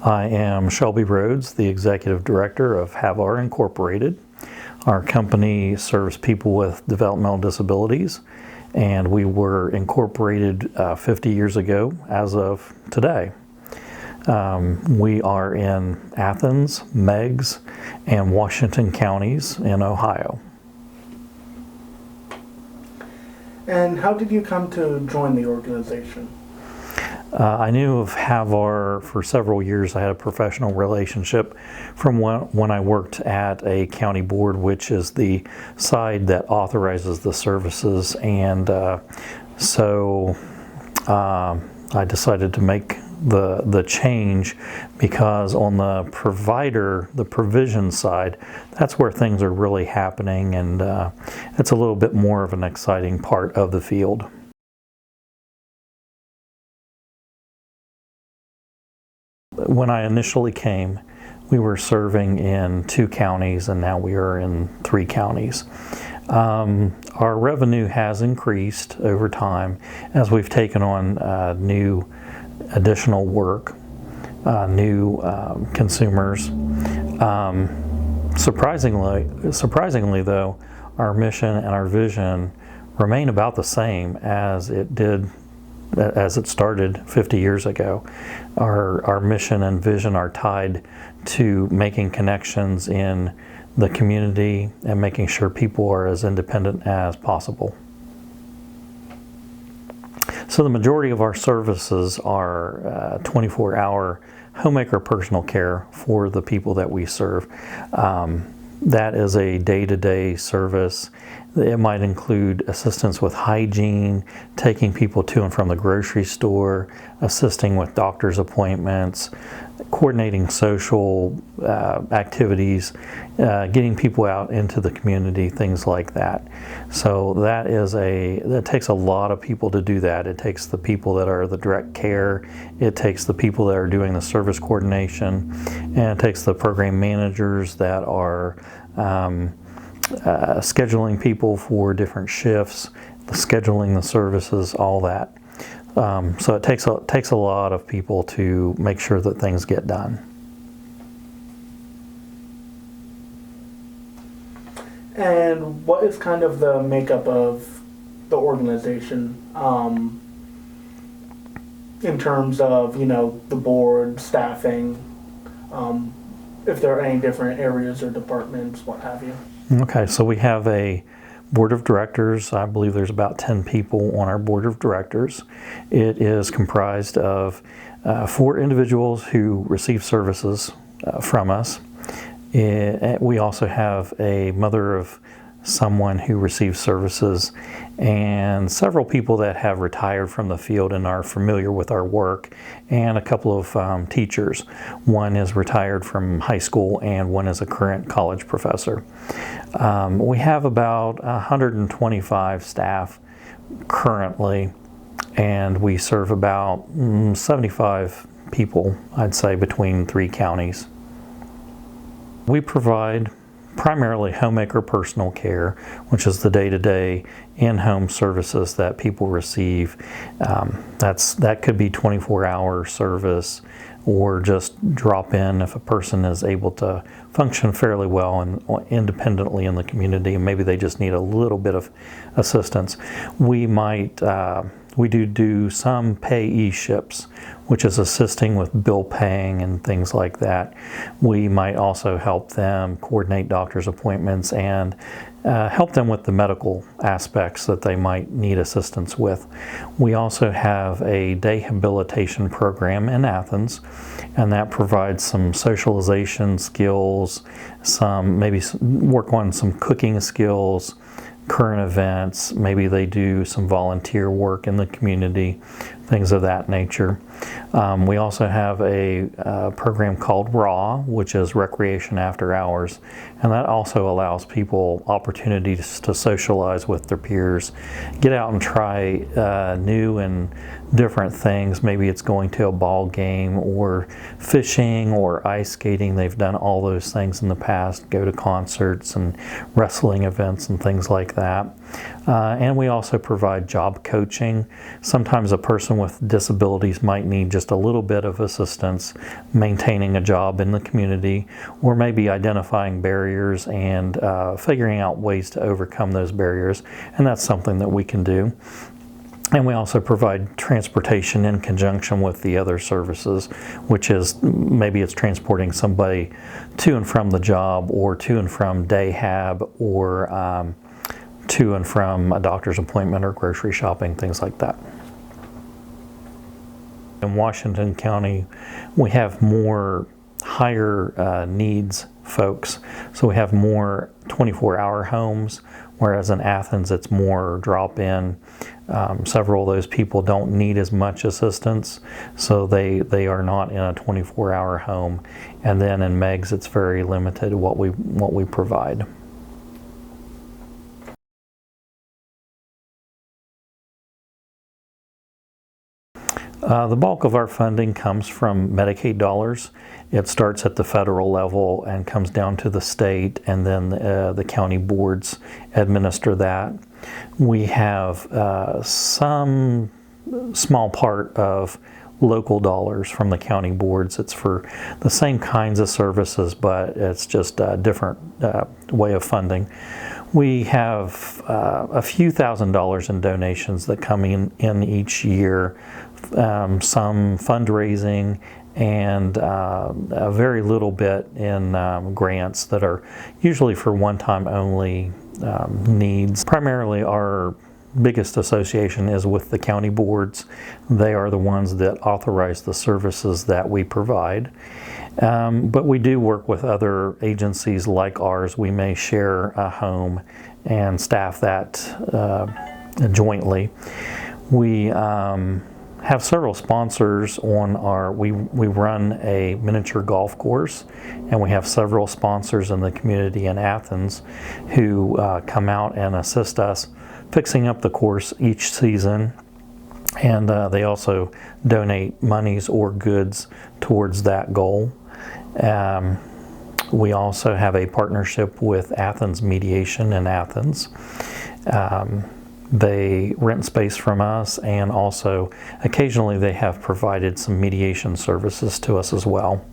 I am Shelby Rhodes, the Executive Director of Havar Incorporated. Our company serves people with developmental disabilities, and we were incorporated 50 years ago as of today. We are in Athens, Meigs, and Washington counties in Ohio. And how did you come to join the organization? I knew of Havar for several years. I had a professional relationship from when I worked at a county board, which is the side that authorizes the services. And so I decided to make the change because on the provision side, that's where things are really happening, and it's a little bit more of an exciting part of the field. When I initially came, we were serving in 2 counties, and now we are in 3 counties. Our revenue has increased over time as we've taken on new additional work, new consumers. Surprisingly though, our mission and our vision remain about the same as it started 50 years ago. Our mission and vision are tied to making connections in the community and making sure people are as independent as possible. So the majority of our services are 24-hour homemaker personal care for the people that we serve. That is a day-to-day service. It might include assistance with hygiene, taking people to and from the grocery store, assisting with doctor's appointments, coordinating social activities, getting people out into the community, things like that. So that takes a lot of people to do that. It takes the people that are the direct care, it takes the people that are doing the service coordination, and it takes the program managers that are scheduling people for different shifts, scheduling the services, all that. So it takes a lot of people to make sure that things get done. And what is kind of the makeup of the organization in terms of, the board, staffing, if there are any different areas or departments, what have you? Okay, so we have a board of directors. I believe there's about 10 people on our board of directors. It is comprised of 4 individuals who receive services from us. We also have a mother of someone who receives services, and several people that have retired from the field and are familiar with our work, and a couple of teachers. One is retired from high school and one is a current college professor. We have about 125 staff currently, and we serve about 75 people, I'd say, between 3 counties. We provide primarily homemaker personal care, which is the day-to-day in-home services that people receive. That could be 24-hour service or just drop in if a person is able to function fairly well and independently in the community, and maybe they just need a little bit of assistance. We do some payee ships, which is assisting with bill paying and things like that. We might also help them coordinate doctor's appointments and help them with the medical aspects that they might need assistance with. We also have a day habilitation program in Athens, and that provides some socialization skills, maybe work on some cooking skills, current events, maybe they do some volunteer work in the community, things of that nature. We also have a program called RAW, which is Recreation After Hours, and that also allows people opportunities to socialize with their peers, get out and try new and different things. Maybe it's going to a ball game or fishing or ice skating. They've done all those things in the past, go to concerts and wrestling events and things like that. And we also provide job coaching. Sometimes a person with disabilities might need just a little bit of assistance maintaining a job in the community, or maybe identifying barriers and figuring out ways to overcome those barriers, and that's something that we can do. And we also provide transportation in conjunction with the other services, which is maybe it's transporting somebody to and from the job, or to and from day hab, or to and from a doctor's appointment or grocery shopping, things like that. In Washington County, we have more higher needs folks, so we have more 24-hour homes, whereas in Athens it's more drop-in. Several of those people don't need as much assistance, so they are not in a 24-hour home. And then in Meigs it's very limited what we provide. The bulk of our funding comes from Medicaid dollars. It starts at the federal level and comes down to the state, and then the county boards administer that. We have some small part of local dollars from the county boards. It's for the same kinds of services, but it's just a different way of funding. We have a few $1,000s in donations that come in each year, some fundraising, and a very little bit in grants that are usually for one-time only needs. Primarily our biggest association is with the county boards. They are the ones that authorize the services that we provide. But we do work with other agencies like ours. We may share a home and staff that jointly. We have several sponsors on our, we run a miniature golf course, and we have several sponsors in the community in Athens who come out and assist us fixing up the course each season. And they also donate monies or goods towards that goal. We also have a partnership with Athens Mediation in Athens. They rent space from us, and also occasionally they have provided some mediation services to us as well.